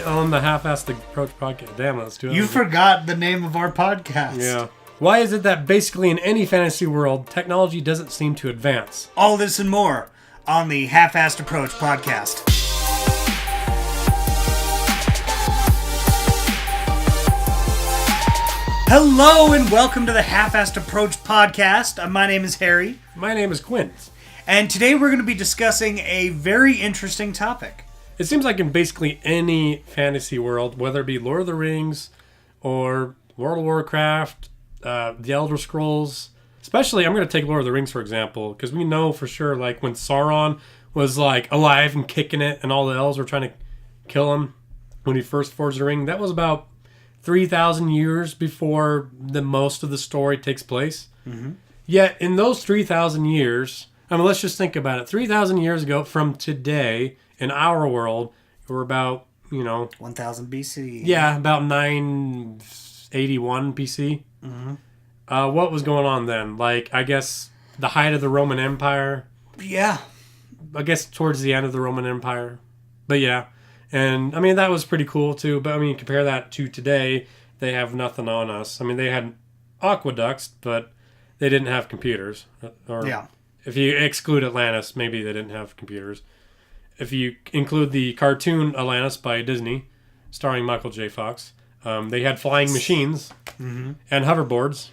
On the Halfassed Approach podcast. Damn, let's do it. You forgot the name of our podcast. Yeah. Why is it that basically in any fantasy world, technology doesn't seem to advance? All this and more on the Half-Assed Approach podcast. Hello and welcome to the Half-Assed Approach podcast. My name is Harry. My name is Quint. And today we're going to be discussing a very interesting topic. It seems like in basically any fantasy world, whether it be Lord of the Rings or World of Warcraft, the Elder Scrolls, especially I'm going to take Lord of the Rings for example, because we know for sure like when Sauron was like alive and kicking it and all the elves were trying to kill him when he first forged the ring, that was about 3,000 years before the most of the story takes place. Mm-hmm. Yet in those 3,000 years, I mean, let's just think about it. 3,000 years ago from today, in our world, we're about, 1000 BC. Yeah, about 981 BC. Mm-hmm. What was going on then? Like, I guess the height of the Roman Empire. Yeah. I guess towards the end of the Roman Empire. But yeah. And, I mean, that was pretty cool, too. But, I mean, compare that to today, they have nothing on us. I mean, they had aqueducts, but they didn't have computers. Yeah. If you exclude Atlantis, maybe they didn't have computers. If you include the cartoon Atlantis by Disney, starring Michael J. Fox, they had flying machines and hoverboards.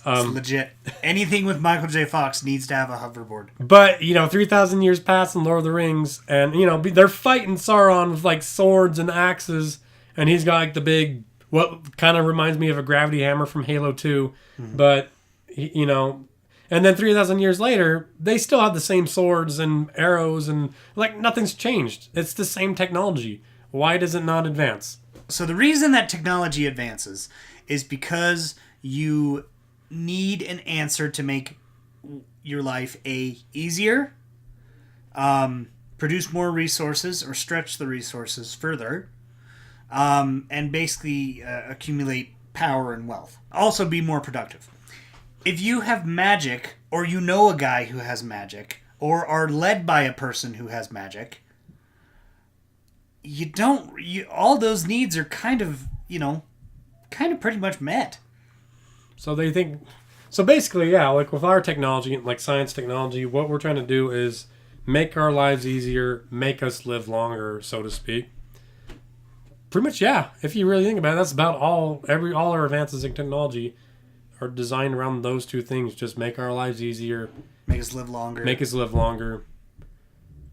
It's legit. Anything with Michael J. Fox needs to have a hoverboard. But, 3,000 years pass in Lord of the Rings, and, they're fighting Sauron with, like, swords and axes, and he's got, like, the big, what kind of reminds me of a gravity hammer from Halo 2, but, and then 3,000 years later, they still have the same swords and arrows and, like, nothing's changed. It's the same technology. Why does it not advance? So the reason that technology advances is because you need an answer to make your life easier, produce more resources or stretch the resources further, and basically accumulate power and wealth. Also be more productive. If you have magic, or you know a guy who has magic, or are led by a person who has magic, all those needs are kind of pretty much met. So they think, so basically, yeah, like with our technology, like science technology, what we're trying to do is make our lives easier, make us live longer, so to speak. Pretty much, yeah. If you really think about it, that's about all our advances in technology are designed around those two things. Just make our lives easier. Make us live longer.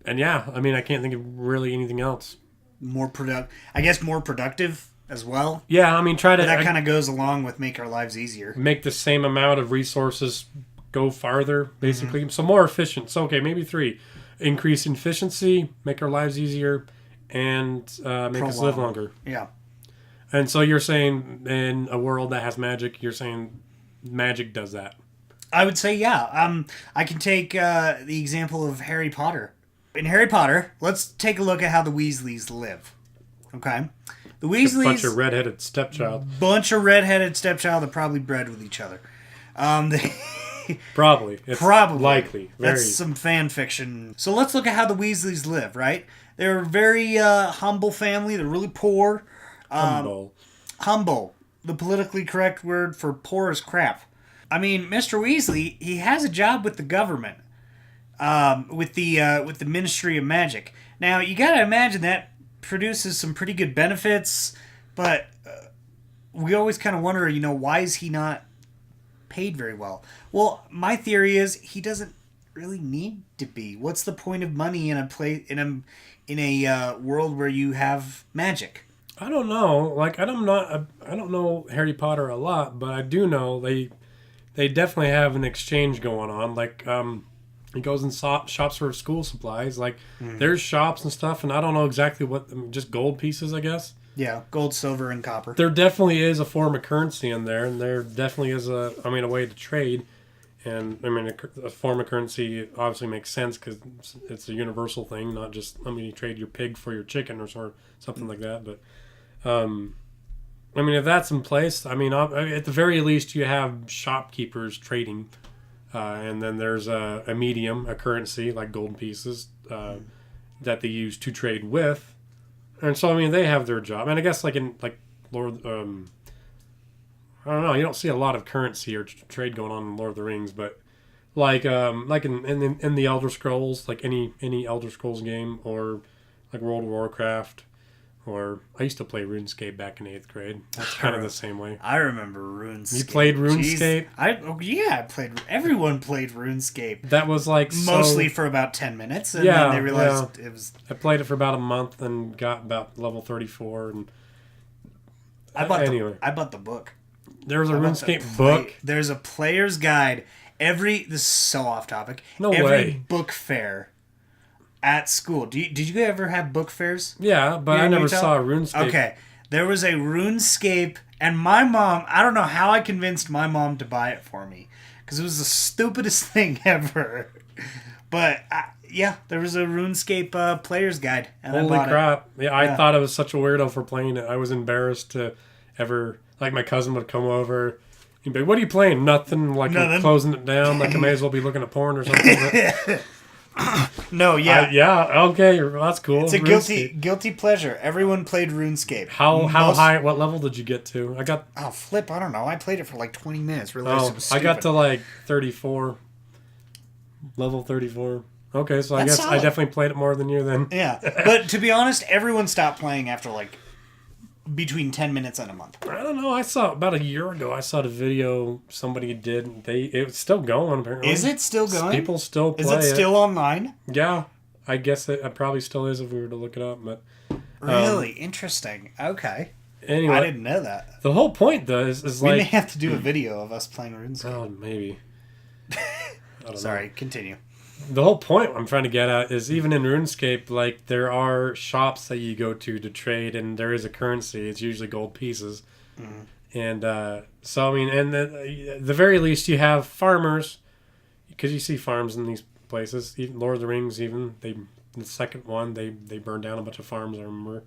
And yeah, I mean, I can't think of really anything else. More productive as well. Yeah, I mean, that kind of goes along with make our lives easier. Make the same amount of resources go farther, basically. So more efficient. So, okay, maybe 3. Increase efficiency, make our lives easier, and make us live longer. Yeah. And so you're saying in a world that has magic, you're saying magic does that? I would say, yeah. I can take the example of Harry Potter. In Harry Potter, let's take a look at how the Weasleys live. Okay? The Weasleys... A bunch of redheaded stepchild that probably bred with each other. Probably. It's probably. Likely. Very. That's some fan fiction. So let's look at how the Weasleys live, right? They're a very humble family. They're really poor. Humble. The politically correct word for poor as crap. I mean, Mr. Weasley, he has a job with the government. With the Ministry of Magic. Now, you gotta imagine that produces some pretty good benefits, but we always kind of wonder, why is he not paid very well? Well, my theory is he doesn't really need to be. What's the point of money in a world where you have magic? I don't know. Like, I don't know Harry Potter a lot, but I do know they definitely have an exchange going on. Like, he goes and shops for school supplies. Like, there's shops and stuff, and I don't know exactly just gold pieces, I guess. Yeah, gold, silver, and copper. There definitely is a form of currency in there, and there definitely is a way to trade. And, I mean, a form of currency obviously makes sense because it's a universal thing, not just, you trade your pig for your chicken or something like that. But, if that's in place, at the very least, you have shopkeepers trading. And then there's a medium, a currency, like gold pieces, that they use to trade with. And so I mean they have their job, and I guess like in like Lord, I don't know, you don't see a lot of currency or trade going on in Lord of the Rings, but like in the Elder Scrolls, like any Elder Scrolls game, or like World of Warcraft, or I used to play RuneScape back in 8th grade. That's kind of the same way. I remember RuneScape. You played RuneScape? I played. Everyone played RuneScape. That was like mostly for about 10 minutes, and then they realized it was. I played it for about a month and got about level 34, and I bought the book. There was a RuneScape book. There's a player's guide. This is so off topic. No every way. Book fair at school. Did you ever have book fairs? Yeah, but I never saw a RuneScape. Okay. There was a RuneScape, and my mom, I don't know how I convinced my mom to buy it for me, because it was the stupidest thing ever. But, there was a RuneScape player's guide, and Holy I bought crap. it. Yeah, I thought I was such a weirdo for playing it. I was embarrassed to ever, like my cousin would come over. He'd be, what are you playing? Nothing. Like I'm closing it down. Like I may as well be looking at porn or something. No, yeah. Okay, that's cool. It's a guilty pleasure. Everyone played RuneScape. How high, what level did you get to? I don't know. I played it for like 20 minutes. Realized it was stupid. I got to like 34. Level 34. Okay, so I guess solid. I definitely played it more than you then. Yeah, but to be honest, everyone stopped playing after like between 10 minutes and a month. I don't know. I saw about a year ago. I saw the video somebody did. It's still going apparently. Is it still going? People still play. Is it still online? Yeah, I guess it probably still is if we were to look it up. But really interesting. Okay. Anyway, I didn't know that. The whole point though is we like may have to do a video of us playing RuneScape. Oh, maybe. Sorry, continue. The whole point I'm trying to get at is even in RuneScape, like there are shops that you go to trade, and there is a currency. It's usually gold pieces, and so I mean, and the very least you have farmers, because you see farms in these places. Even Lord of the Rings, even the second one, they burned down a bunch of farms. I remember.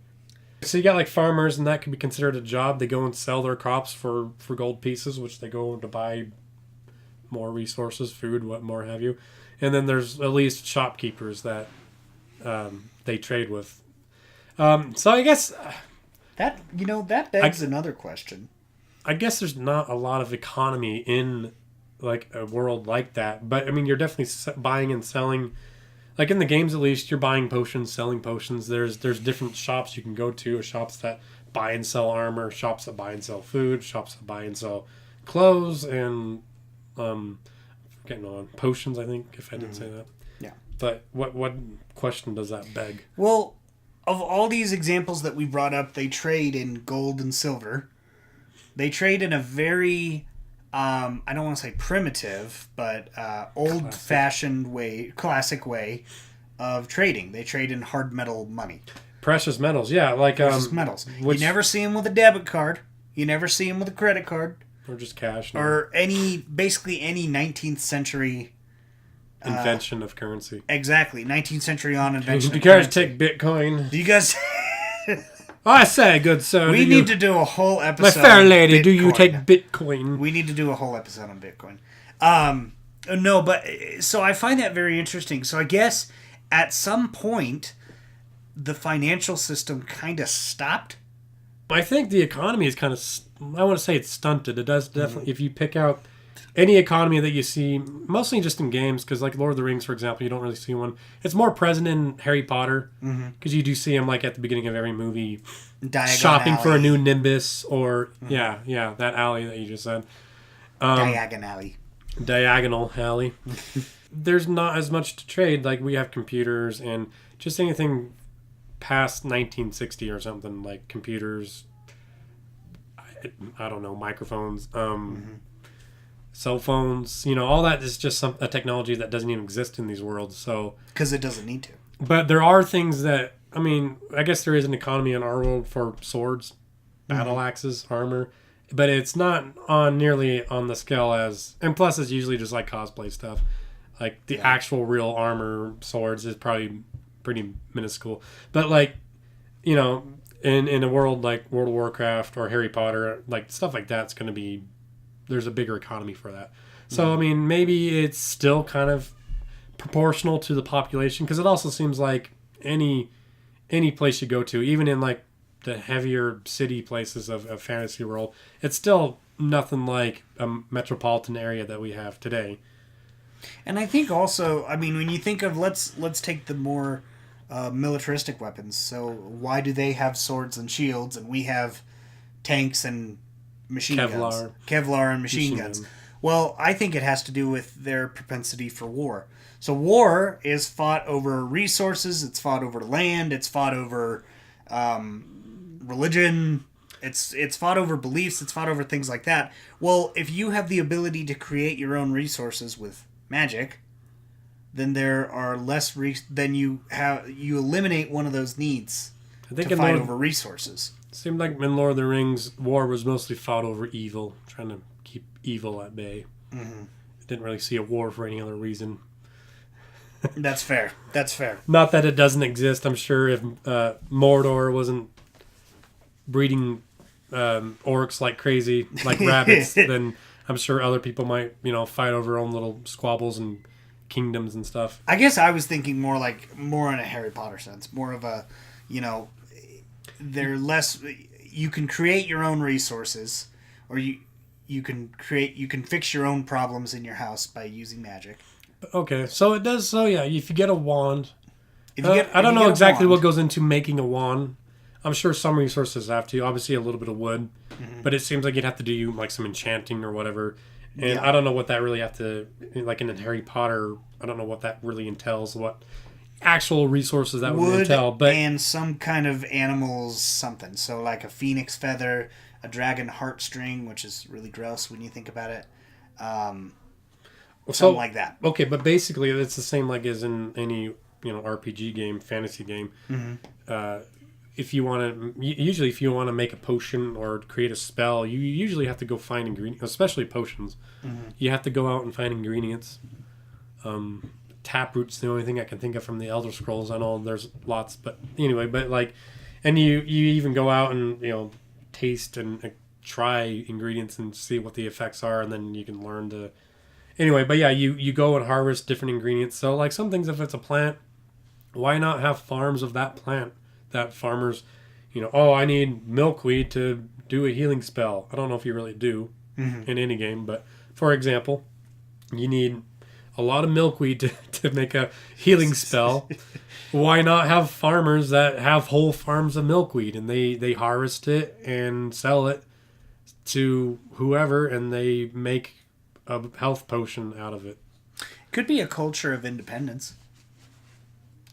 So you got like farmers, and that could be considered a job. They go and sell their crops for gold pieces, which they go to buy more resources, food, what more have you. And then there's at least shopkeepers that they trade with. So I guess that begs another question. I guess there's not a lot of economy in like a world like that, but I mean you're definitely buying and selling. Like in the games, at least, you're buying potions, selling potions. There's different shops you can go to, shops that buy and sell armor, shops that buy and sell food, shops that buy and sell clothes, and getting on potions, I think, if I didn't say that. Yeah. But what question does that beg? Well, of all these examples that we brought up, they trade in gold and silver. They trade in a very, I don't want to say primitive, but old-fashioned way, classic way of trading. They trade in hard metal money. Precious metals, yeah. Like precious metals. You never see them with a debit card. You never see them with a credit card. Or just cash. Or basically any 19th century invention of currency. Exactly. 19th century on invention of currency. Do you guys take Bitcoin? Do you guys... I say, good sir. We need to do a whole episode. My fair lady, do you take Bitcoin? We need to do a whole episode on Bitcoin. No, but... So I find that very interesting. So I guess at some point, the financial system kind of stopped. I think the economy is kind of... I want to say it's stunted. It does definitely... If you pick out any economy that you see, mostly just in games, because like Lord of the Rings, for example, you don't really see one. It's more present in Harry Potter, because you do see him like at the beginning of every movie, shopping for a new Nimbus, or that alley that you just said. Diagonal alley. There's not as much to trade. Like we have computers and just anything past 1960 or something, like computers, I don't know, microphones, cell phones, all that is just a technology that doesn't even exist in these worlds. So because it doesn't need to. But there are things that, I mean, I guess there is an economy in our world for swords, battle axes, armor, but it's not nearly on the scale as, and plus it's usually just like cosplay stuff. Like the actual real armor swords is probably pretty minuscule. But like, in a world like World of Warcraft or Harry Potter, like stuff like that's going to be, there's a bigger economy for that. So, I mean, maybe it's still kind of proportional to the population, because it also seems like any any place you go to, even in like the heavier city places of fantasy world, it's still nothing like a metropolitan area that we have today. And I think also, I mean, when you think of let's take the more militaristic weapons. So why do they have swords and shields, and we have tanks and machine guns? Kevlar and machine guns. Well, I think it has to do with their propensity for war. So war is fought over resources. It's fought over land. It's fought over religion. It's fought over beliefs. It's fought over things like that. Well, if you have the ability to create your own resources with magic, then there are less then you eliminate one of those needs to fight over resources. It seemed like in Lord of the Rings, war was mostly fought over evil, trying to keep evil at bay. Mm-hmm. Didn't really see a war for any other reason. That's fair. Not that it doesn't exist. I'm sure if Mordor wasn't breeding orcs like crazy, like rabbits, then I'm sure other people might, fight over own little squabbles and kingdoms and stuff. I guess I was thinking more in a Harry Potter sense, more of a, they're less. You can create your own resources, or you can fix your own problems in your house by using magic. Okay, so it does. So yeah, if you get a wand, I don't know exactly what goes into making a wand. I'm sure some resources have to. Obviously, a little bit of wood, but it seems like you'd have to do like some enchanting or whatever. And I don't know what that really have to, like in Harry Potter. I don't know what that really entails. What actual resources that would entail, but and some kind of animals, something. So like a phoenix feather, a dragon heartstring, which is really gross when you think about it. Something like that. Okay, but basically it's the same like as in any RPG game, fantasy game. Mm-hmm. If you want to make a potion or create a spell, you usually have to go find ingredients, especially potions. Mm-hmm. You have to go out and find ingredients. Taproot's the only thing I can think of from the Elder Scrolls. I know there's lots, but anyway, and you even go out and taste and try ingredients and see what the effects are, and then you can learn to. Anyway, but yeah, you go and harvest different ingredients. So like some things, if it's a plant, why not have farms of that plant? That farmers, I need milkweed to do a healing spell. I don't know if you really do in any game, but for example, you need a lot of milkweed to make a healing spell. Why not have farmers that have whole farms of milkweed and they harvest it and sell it to whoever and they make a health potion out of it? Could be a culture of independence.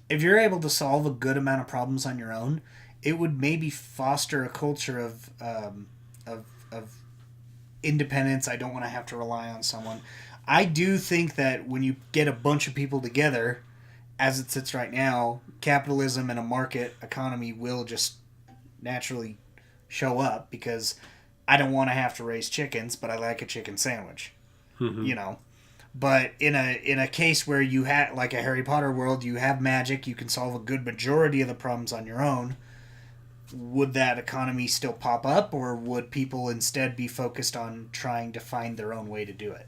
If you're able to solve a good amount of problems on your own, it would maybe foster a culture of independence. I don't want to have to rely on someone. I do think that when you get a bunch of people together, as it sits right now, capitalism and a market economy will just naturally show up because I don't want to have to raise chickens, but I like a chicken sandwich. Mm-hmm. But in a case where you have, like a Harry Potter world, you have magic, you can solve a good majority of the problems on your own, would that economy still pop up, or would people instead be focused on trying to find their own way to do it?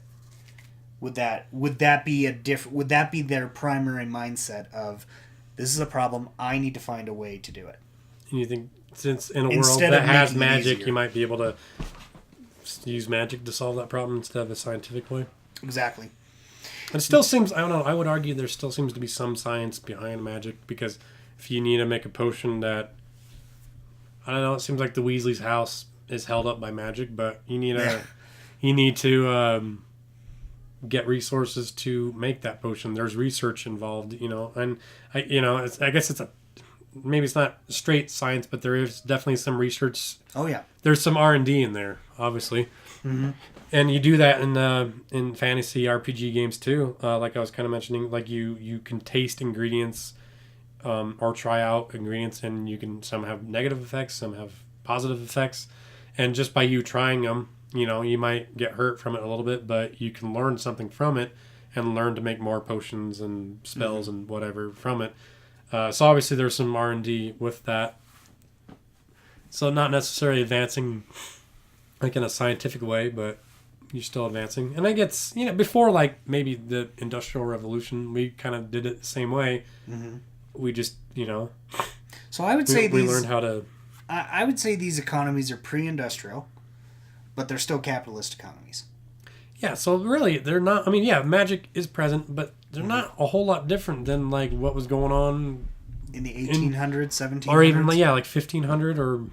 Would that be their primary mindset of, this is a problem, I need to find a way to do it? And you think, since in a world that has magic, you might be able to use magic to solve that problem instead of a scientific way? Exactly. It still seems, I don't know, I would argue there still seems to be some science behind magic, because if you need to make a potion that, I don't know, it seems like the Weasley's house is held up by magic, but you need to get resources to make that potion. There's research involved, and I guess maybe it's not straight science, but there is definitely some research. Oh yeah. There's some R&D in there, obviously. Mm-hmm. And you do that in fantasy RPG games too. Like I was kind of mentioning, like you can taste ingredients or try out ingredients, and some have negative effects, some have positive effects. And just by you trying them, you might get hurt from it a little bit, but you can learn something from it and learn to make more potions and spells and whatever from it. So obviously there's some R&D with that. So not necessarily advancing like in a scientific way, but you're still advancing. And I guess, before like maybe the Industrial Revolution, we kind of did it the same way. Mm-hmm. We just, So I would say we learned how to. I would say these economies are pre-industrial, but they're still capitalist economies. Yeah, so really, they're not. I mean, yeah, magic is present, but they're not a whole lot different than like what was going on in the 1800s, 1700s, or even like 1500 or.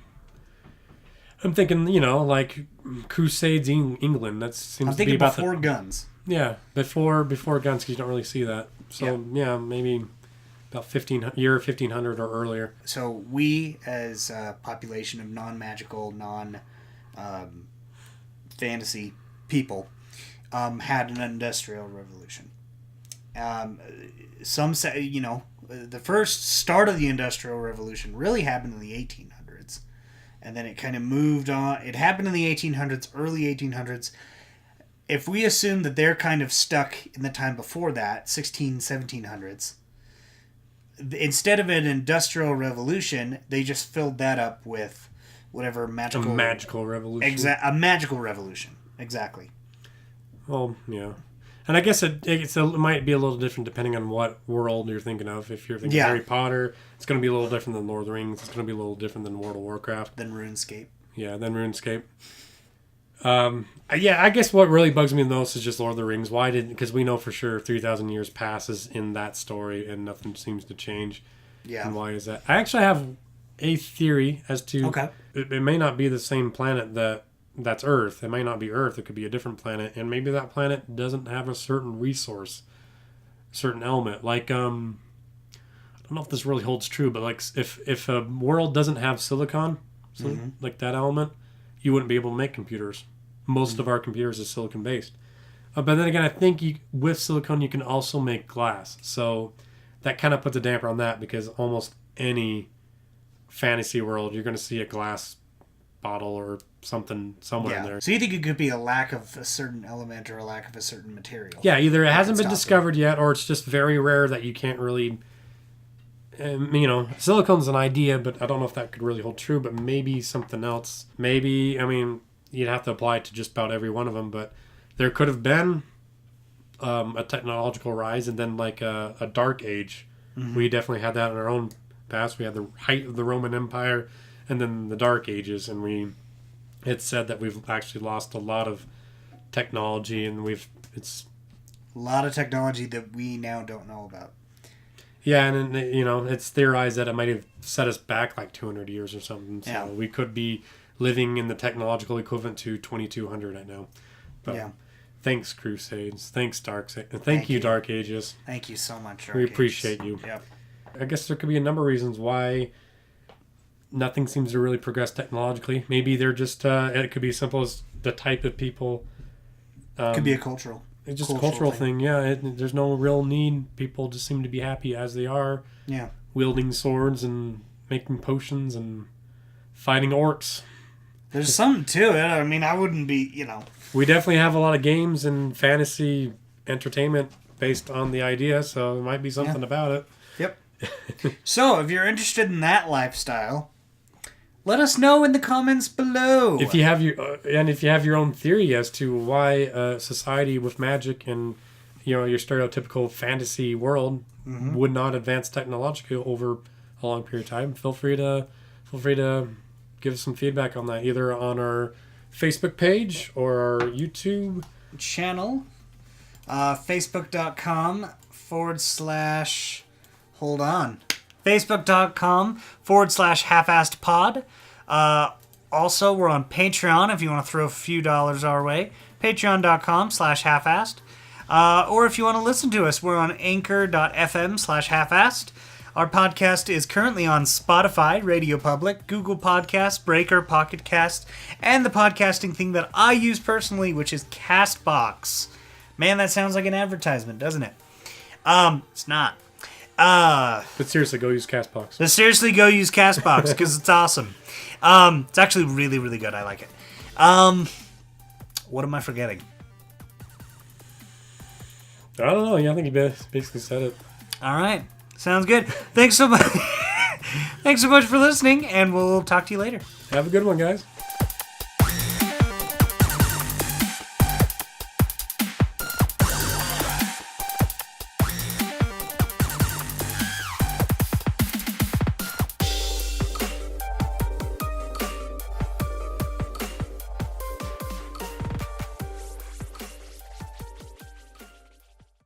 I'm thinking, like Crusades in England. That seems to be about before guns. Yeah, before guns, because you don't really see that. So yeah, maybe about 1500 or earlier. So we, as a population of non-magical, non-fantasy people, had an industrial revolution. Some say, the first start of the industrial revolution really happened in the 1800s. And then it kind of moved on. It happened in the 1800s, early 1800s. If we assume that they're kind of stuck in the time before that, 1700s, instead of an industrial revolution, they just filled that up with whatever magical... A magical revolution. A magical revolution. Exactly. Well, yeah. And I guess it might be a little different depending on what world you're thinking of. If you're thinking Harry Potter, it's going to be a little different than Lord of the Rings. It's going to be a little different than World of Warcraft. Than RuneScape. Yeah, than RuneScape. Yeah, I guess what really bugs me the most is just Lord of the Rings. Because we know for sure 3,000 years passes in that story and nothing seems to change. Yeah. And why is that? I actually have a theory as to... Okay. It may not be the same planet that's Earth. It might not be Earth. It could be a different planet, and maybe that planet doesn't have a certain resource, certain element. Like, I don't know if this really holds true, but like if a world doesn't have silicon, like that element, you wouldn't be able to make computers. Most of our computers is silicon based. But then again, I think with silicon you can also make glass. So that kind of puts a damper on that, because almost any fantasy world you're going to see a glass bottle or something somewhere in there. So you think it could be a lack of a certain element or a lack of a certain material? Yeah, either it hasn't been discovered yet, or it's just very rare that you can't really... silicon's an idea, but I don't know if that could really hold true, but maybe something else. Maybe, you'd have to apply it to just about every one of them, but there could have been a technological rise and then like a dark age. Mm-hmm. We definitely had that in our own past. We had the height of the Roman Empire and then the Dark Ages, and it's said that we've actually lost a lot of technology, and it's a lot of technology that we now don't know about. Yeah, and it's theorized that it might have set us back like 200 years or something. So we could be living in the technological equivalent to 2200 right now. But thanks, Crusades. Thanks, Thank you, Dark Ages. Thank you so much, Dark We Ages. appreciate you. Yep. I guess there could be a number of reasons why nothing seems to really progress technologically. Maybe they're just, it could be as simple as the type of people. Could be a cultural. It's just a cultural thing. Yeah. There's no real need. People just seem to be happy as they are. Yeah. Wielding swords and making potions and fighting orcs. There's something to it. I wouldn't be, We definitely have a lot of games and fantasy entertainment based on the idea, so there might be something about it. Yep. So, if you're interested in that lifestyle, let us know in the comments below. If you have your own theory as to why society with magic and your stereotypical fantasy world would not advance technologically over a long period of time, feel free to give us some feedback on that, either on our Facebook page or our YouTube channel, facebook.com/ hold on. Facebook.com/halfassed pod. Also, we're on Patreon if you want to throw a few dollars our way. Patreon.com/halfassed. Or if you want to listen to us, we're on anchor.fm/halfassed. Our podcast is currently on Spotify, Radio Public, Google Podcasts, Breaker, Pocket Cast, and the podcasting thing that I use personally, which is Castbox. Man, that sounds like an advertisement, doesn't it? It's not. But seriously, go use Castbox. Because it's awesome. It's actually really, really good. I like it. What am I forgetting? I don't know. Yeah, I think you basically said it. All right. Sounds good. Thanks so much. Thanks so much for listening, and we'll talk to you later. Have a good one, guys.